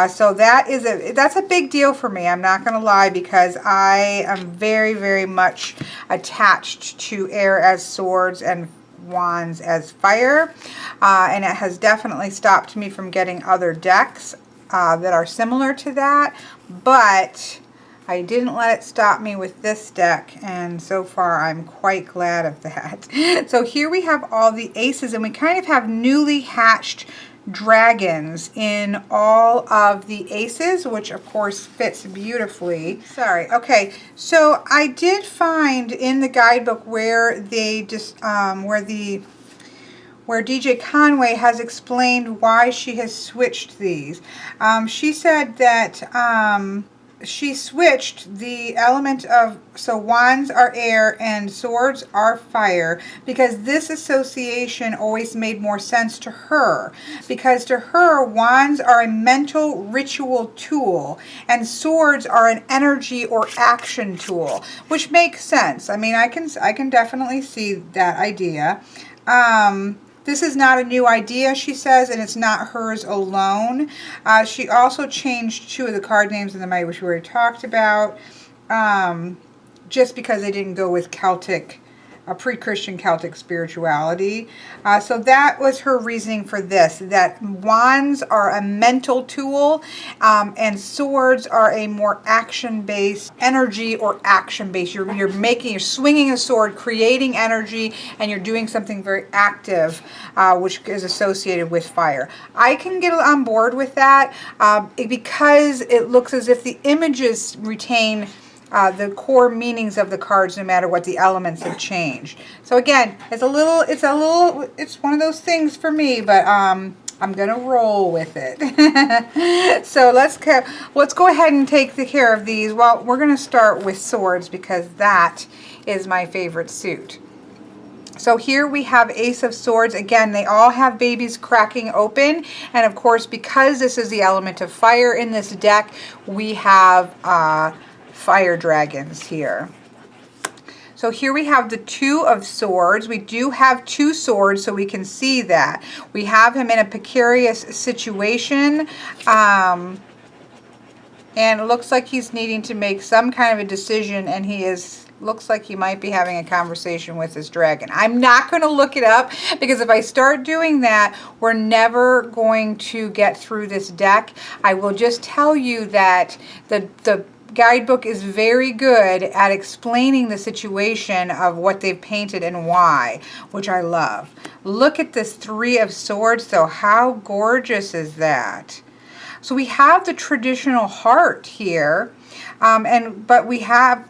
So that's a big deal for me, I'm not going to lie, because I am very, very much attached to air as swords and wands as fire. And it has definitely stopped me from getting other decks that are similar to that. But I didn't let it stop me with this deck, and so far I'm quite glad of that. So here we have all the aces, and we kind of have newly hatched dragons in all of the aces, which of course fits beautifully. Sorry. Okay, so I did find in the guidebook where they just where DJ Conway has explained why she has switched these. She said that she switched the element of, so wands are air and swords are fire, because this association always made more sense to her, because to her wands are a mental ritual tool and swords are an energy or action tool, which makes sense. I mean, I can definitely see that idea. This is not a new idea, she says, and it's not hers alone. She also changed 2 of the card names in the might, which we already talked about, just because they didn't go with Celtic, pre-Christian Celtic spirituality. So that was her reasoning for this, that wands are a mental tool, and swords are a more action-based energy or action-based. You're swinging a sword, creating energy, and you're doing something very active, which is associated with fire. I can get on board with that because it looks as if the images retain the core meanings of the cards, no matter what the elements have changed. So again, it's one of those things for me, but I'm gonna roll with it. So let's go ahead and take care of these. Well, we're gonna start with swords because that is my favorite suit. So here we have Ace of Swords. Again, they all have babies cracking open. And of course, because this is the element of fire in this deck, we have fire dragons here. So here we have the 2 of Swords. We do have 2 swords, so we can see that. We have him in a precarious situation. And it looks like he's needing to make some kind of a decision, and looks like he might be having a conversation with his dragon. I'm not going to look it up, because if I start doing that, we're never going to get through this deck. I will just tell you that the guidebook is very good at explaining the situation of what they've painted and why, which I love. Look at this 3 of Swords, though. How gorgeous is that? So we have the traditional heart here, but we have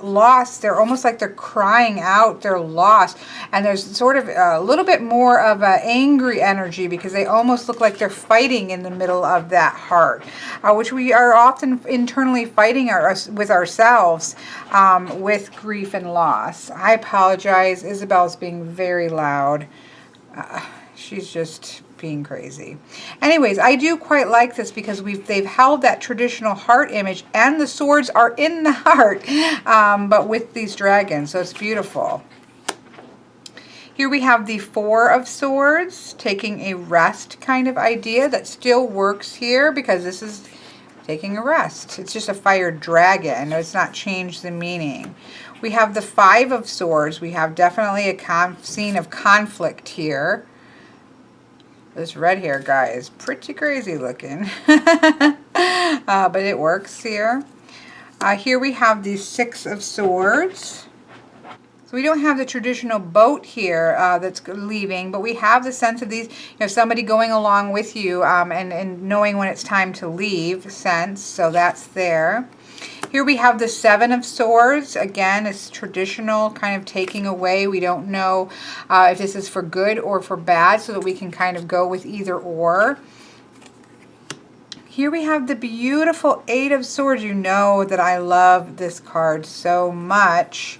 loss. They're almost like they're crying out their loss, and there's sort of a little bit more of an angry energy, because they almost look like they're fighting in the middle of that heart, which we are often internally fighting with ourselves with grief and loss. I apologize. Isabel's being very loud. She's just being crazy. Anyways, I do quite like this because they've held that traditional heart image, and the swords are in the heart, but with these dragons, so it's beautiful. Here we have the 4 of Swords, taking a rest kind of idea that still works here, because this is taking a rest. It's just a fire dragon. It's not changed the meaning. We have the 5 of Swords. We have definitely a scene of conflict here. This red hair guy is pretty crazy looking, but it works here. Here we have the 6 of Swords. So we don't have the traditional boat here that's leaving, but we have the sense of these, somebody going along with you and knowing when it's time to leave sense. So that's there. Here we have the 7 of Swords. Again, it's traditional kind of taking away. We don't know if this is for good or for bad, so that we can kind of go with either or. Here we have the beautiful 8 of Swords. You know that I love this card so much.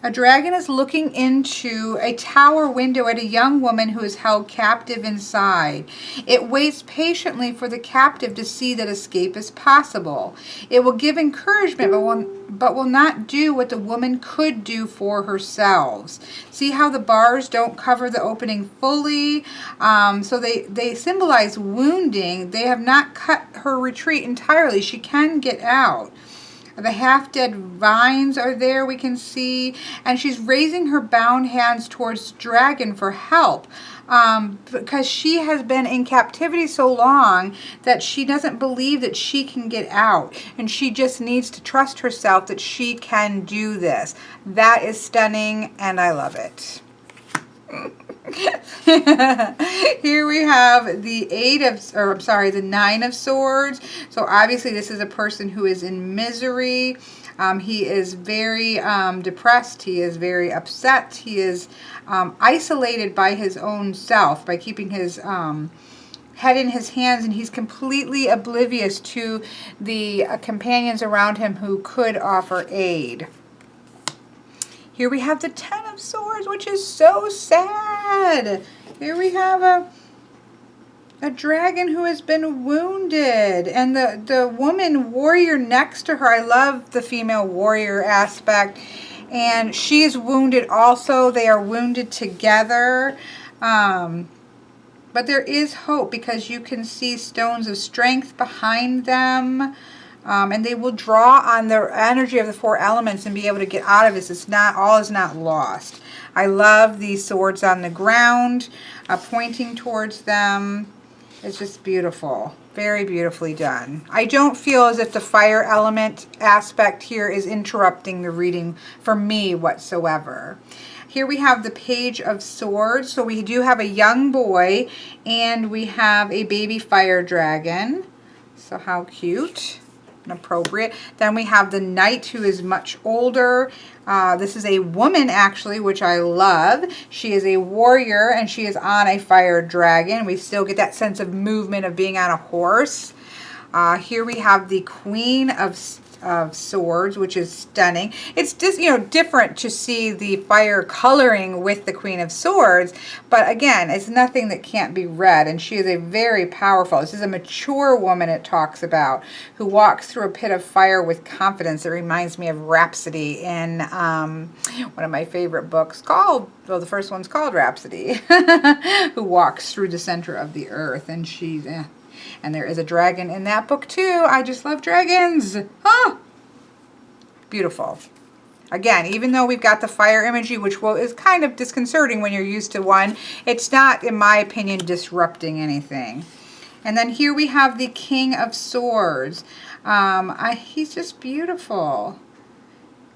A dragon is looking into a tower window at a young woman who is held captive inside. It waits patiently for the captive to see that escape is possible. It will give encouragement, but will not do what the woman could do for herself. See how the bars don't cover the opening fully? So they symbolize wounding. They have not cut her retreat entirely. She can get out. The half-dead vines are there, we can see. And she's raising her bound hands towards dragon for help. Because she has been in captivity so long that she doesn't believe that she can get out. And she just needs to trust herself that she can do this. That is stunning, and I love it. Here we have the the 9 of Swords. So obviously this is a person who is in misery. He is very depressed. He is very upset. He is isolated by his own self, by keeping his head in his hands, and he's completely oblivious to the companions around him who could offer aid. Here we have the Ten of Swords, which is so sad. Here we have a dragon who has been wounded, and the woman warrior next to her, I love the female warrior aspect, and she is wounded also. They are wounded together, but there is hope because you can see stones of strength behind them, and they will draw on the energy of the four elements and be able to get out of this. It's not, all is not lost. I love these swords on the ground, pointing towards them. It's just beautiful. Very beautifully done. I don't feel as if the fire element aspect here is interrupting the reading for me whatsoever. Here we have the Page of Swords. So we do have a young boy and we have a baby fire dragon. So how cute and appropriate. Then we have the Knight, who is much older. This is a woman actually, which I love. She is a warrior and she is on a fire dragon. We still get that sense of movement of being on a horse. Here we have the Queen of Swords, which is stunning. It's just, you know, different to see the fire coloring with the Queen of Swords, but again, it's nothing that can't be read, and she is a very powerful, this is a mature woman it talks about, who walks through a pit of fire with confidence. It reminds me of Rhapsody in one of my favorite books called, well, the first one's called Rhapsody, who walks through the center of the earth, and she's and there is a dragon in that book too. I just love dragons. Ah! Beautiful. Again, even though we've got the fire imagery, which is kind of disconcerting when you're used to one, it's not, in my opinion, disrupting anything. And then here we have the King of Swords. He's just beautiful.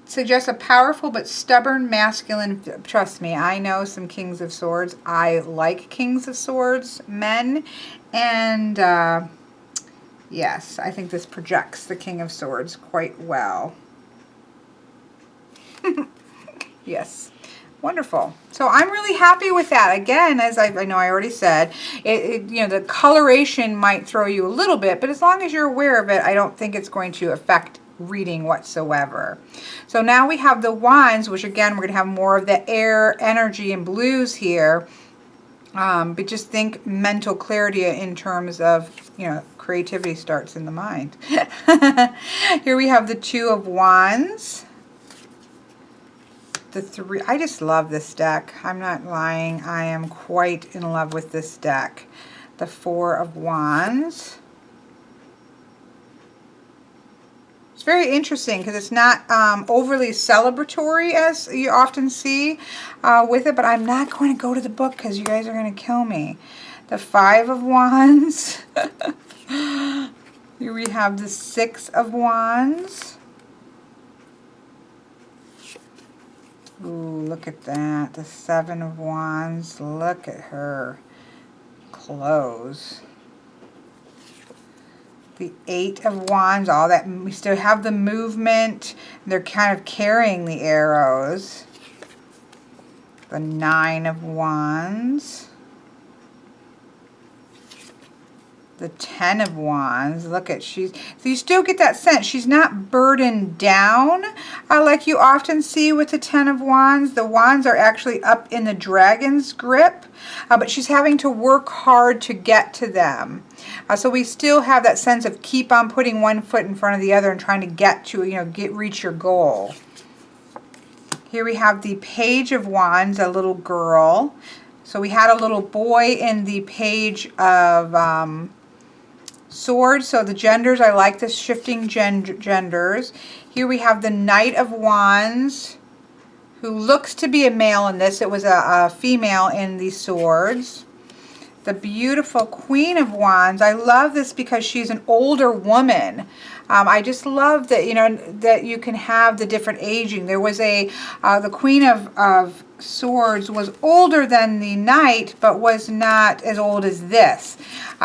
Suggests a powerful but stubborn masculine. Trust me, I know some Kings of Swords. I like Kings of Swords men, and yes, I think this projects the King of Swords quite well. Yes, wonderful. So I'm really happy with that. Again, as I know I already said, you know, the coloration might throw you a little bit, but as long as you're aware of it, I don't think it's going to affect reading whatsoever. So now we have the Wands, which again, we're going to have more of the air energy and blues here. But just think mental clarity in terms of, you know, creativity starts in the mind. Here we have the Two of Wands. The three, I just love this deck. I'm not lying. I am quite in love with this deck. The Four of Wands. It's very interesting because it's not overly celebratory as you often see with it, but I'm not going to go to the book because you guys are going to kill me. The Five of Wands. Here we have the Six of Wands. Ooh, look at that. The Seven of Wands. Look at her clothes. The Eight of Wands, all that, we still have the movement. They're kind of carrying the arrows. The Nine of Wands. The Ten of Wands. Look at, so you still get that sense. She's not burdened down like you often see with the Ten of Wands. The wands are actually up in the dragon's grip, but she's having to work hard to get to them. So we still have that sense of keep on putting one foot in front of the other and trying to get to, you know, reach your goal. Here we have the Page of Wands, a little girl. So we had a little boy in the Page of Swords. So the genders, I like this shifting genders. Here we have the Knight of Wands, who looks to be a male in this. It was a female in the Swords. The beautiful Queen of Wands. I love this because she's an older woman. I just love that, you know, that you can have the different aging. There was the Queen of Swords was older than the Knight, but was not as old as this.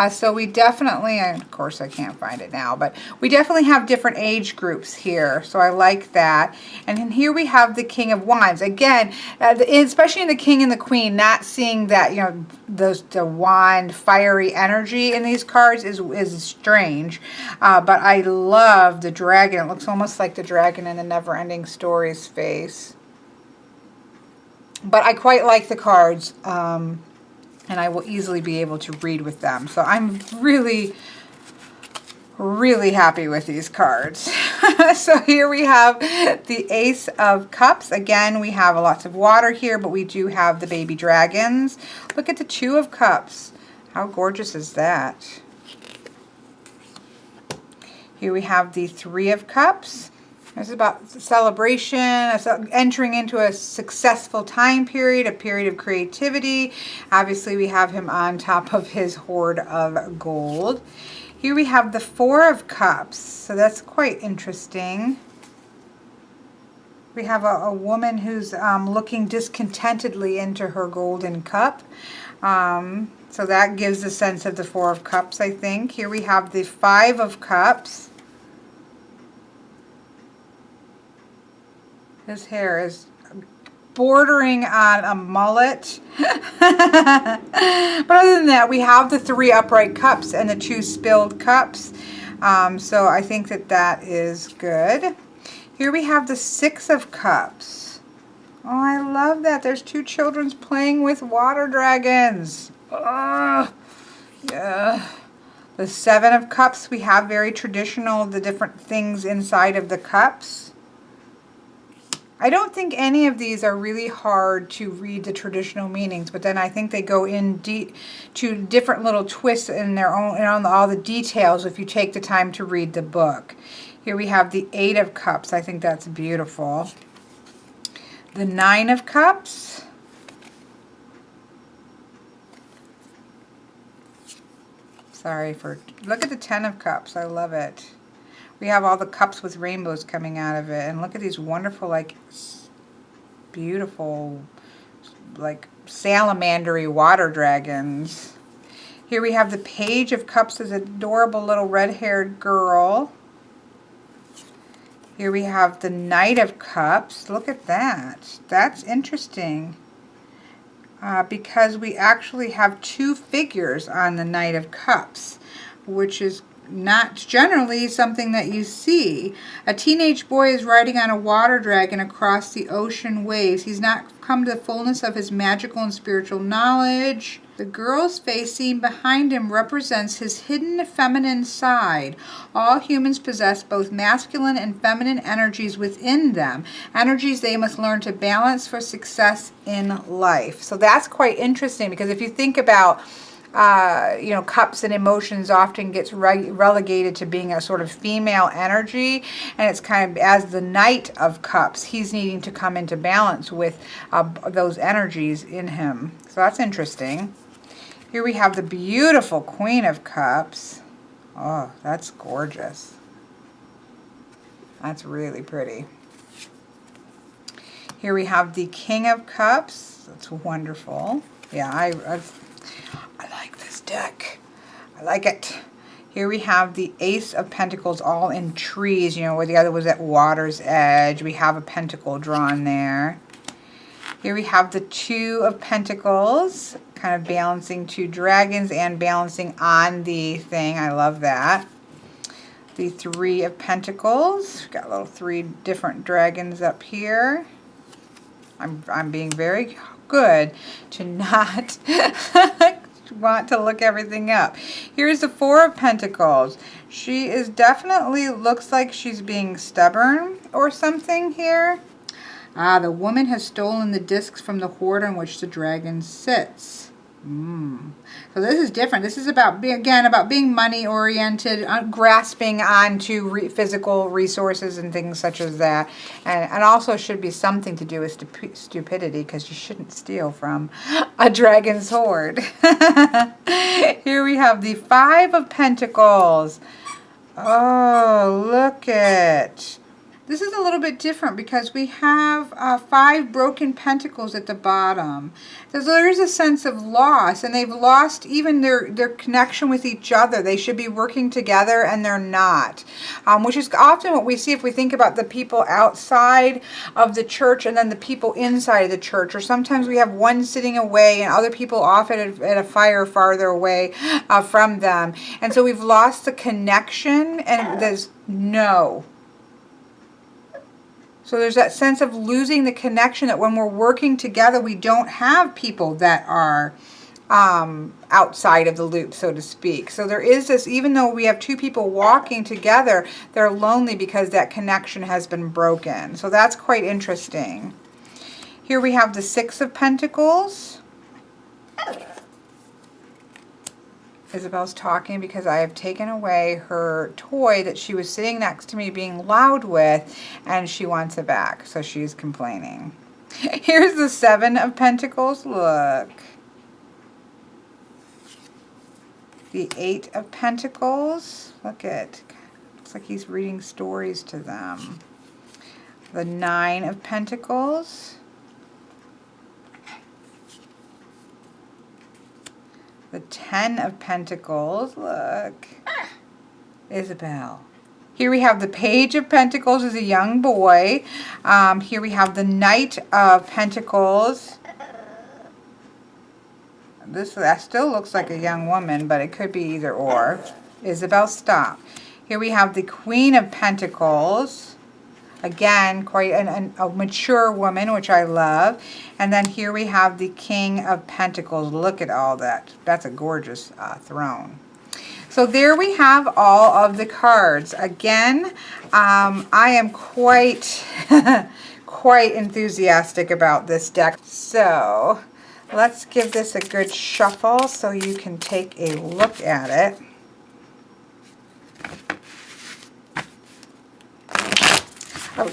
So we definitely, and of course I can't find it now, but we definitely have different age groups here. So I like that. And then here we have the King of Wands. Again, especially in the King and the Queen, not seeing that, you know, the wand fiery energy in these cards is strange. But I love the dragon. It looks almost like the dragon in the Never-Ending Stories face. But I quite like the cards, and I will easily be able to read with them. So I'm really, really happy with these cards. So here we have the Ace of Cups. Again, we have lots of water here, but we do have the baby dragons. Look at the Two of Cups. How gorgeous is that? Here we have the Three of Cups. This is about celebration, entering into a successful time period, a period of creativity. Obviously, we have him on top of his hoard of gold. Here we have the Four of Cups, so that's quite interesting. We have a woman who's looking discontentedly into her golden cup. So that gives a sense of the Four of Cups, I think. Here we have the Five of Cups. His hair is bordering on a mullet. But other than that, we have the Three upright cups and the Two spilled cups. So I think that that is good. Here we have the Six of Cups. Oh, I love that. There's two children playing with water dragons. Yeah. The Seven of Cups, we have very traditional, the different things inside of the cups. I don't think any of these are really hard to read the traditional meanings, but then I think they go in deep to different little twists in their own, and on all the details if you take the time to read the book. Here we have the Eight of Cups. I think that's beautiful. The Nine of Cups. Look at the Ten of Cups. I love it. We have all the cups with rainbows coming out of it. And look at these wonderful, like, beautiful, like, salamandery water dragons. Here we have the Page of Cups, this adorable little red-haired girl. Here we have the Knight of Cups. Look at that. That's interesting. Because we actually have two figures on the Knight of Cups, which is not generally something that you see. A teenage boy is riding on a water dragon across the ocean waves. He's not come to the fullness of his magical and spiritual knowledge. The girl's face seen behind him represents his hidden feminine side. All humans possess both masculine and feminine energies within them, energies they must learn to balance for success in life. So that's quite interesting, because if you think about you know, cups and emotions often gets relegated to being a sort of female energy, and it's kind of, as the Knight of Cups, he's needing to come into balance with those energies in him. So that's interesting. Here we have the beautiful Queen of Cups. Oh, that's gorgeous. That's really pretty. Here we have the King of Cups. That's wonderful. Yeah, I like this deck. I like it. Here we have the Ace of Pentacles, all in trees, you know, where the other was at water's edge. We have a pentacle drawn there. Here we have the Two of Pentacles, kind of balancing two dragons and balancing on the thing. I love that. The Three of Pentacles. We've got little three different dragons up here. I'm being very good to not want to look everything up. Here's the Four of Pentacles. She is definitely, looks like she's being stubborn or something here. The woman has stolen the discs from the hoard on which the dragon sits. So this is different. This is about, again, about being money oriented, grasping onto physical resources and things such as that, and also should be something to do with stupidity, because you shouldn't steal from a dragon's hoard. Here we have the Five of Pentacles. Oh, look at this is a little bit different because we have 5 broken pentacles at the bottom. So there is a sense of loss, and they've lost even their connection with each other. They should be working together, and they're not, which is often what we see if we think about the people outside of the church and then the people inside of the church. Or sometimes we have one sitting away and other people off at a fire farther away from them. And so we've lost the connection, and there's no. So there's that sense of losing the connection, that when we're working together, we don't have people that are outside of the loop, so to speak. So there is this, even though we have 2 people walking together, they're lonely because that connection has been broken. So that's quite interesting. Here we have the 6 of Pentacles. Isabel's talking because I have taken away her toy that she was sitting next to me being loud with, and she wants it back, so she's complaining. Here's the 7 of Pentacles. Look. The 8 of Pentacles. Look at, looks like he's reading stories to them. The 9 of Pentacles. The 10 of Pentacles, look. Isabel. Here we have the Page of Pentacles as a young boy. Here we have the Knight of Pentacles. That still looks like a young woman, but it could be either or. Isabel, stop. Here we have the Queen of Pentacles. Again, quite a mature woman, which I love. And then here we have the King of Pentacles. Look at all that. That's a gorgeous throne. So there we have all of the cards. Again, I am quite, quite enthusiastic about this deck. So let's give this a good shuffle so you can take a look at it.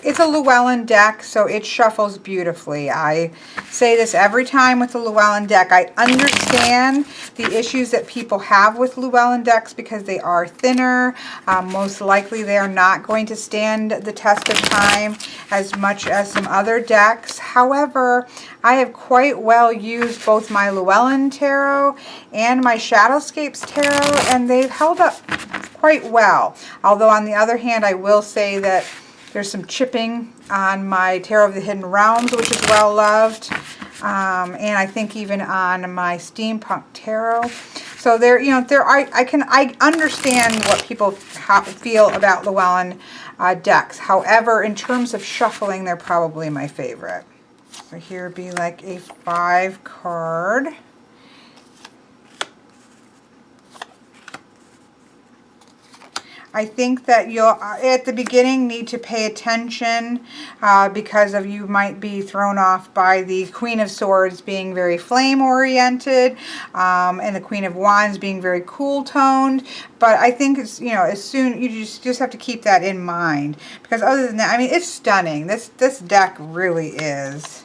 It's a Llewellyn deck, so it shuffles beautifully. I say this every time with the Llewellyn deck. I understand the issues that people have with Llewellyn decks because they are thinner. Most likely they are not going to stand the test of time as much as some other decks. However, I have quite well used both my Llewellyn Tarot and my Shadowscapes Tarot, and they've held up quite well. Although on the other hand, I will say that there's some chipping on my Tarot of the Hidden Realms, which is well loved. And I think even on my Steampunk Tarot. So there, I understand what people feel about Llewellyn decks. However, in terms of shuffling, they're probably my favorite. So here would be like a 5 card. I think that you'll, at the beginning, need to pay attention because of you might be thrown off by the Queen of Swords being very flame-oriented and the Queen of Wands being very cool-toned. But I think it's, as soon, you just have to keep that in mind. Because other than that, I mean, it's stunning. This deck really is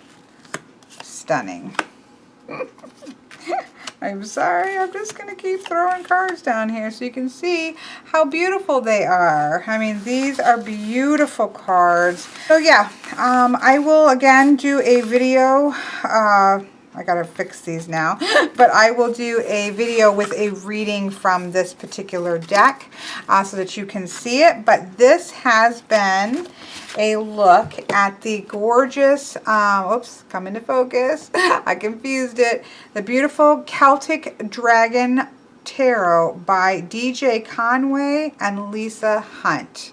stunning. I'm sorry, I'm just going to keep throwing cards down here so you can see how beautiful they are. I mean, these are beautiful cards. So yeah, I will again do a video. I got to fix these now. But I will do a video with a reading from this particular deck so that you can see it. But this has been a look at the gorgeous, oops, come into focus, I confused it, the beautiful Celtic Dragon Tarot by DJ Conway and Lisa Hunt.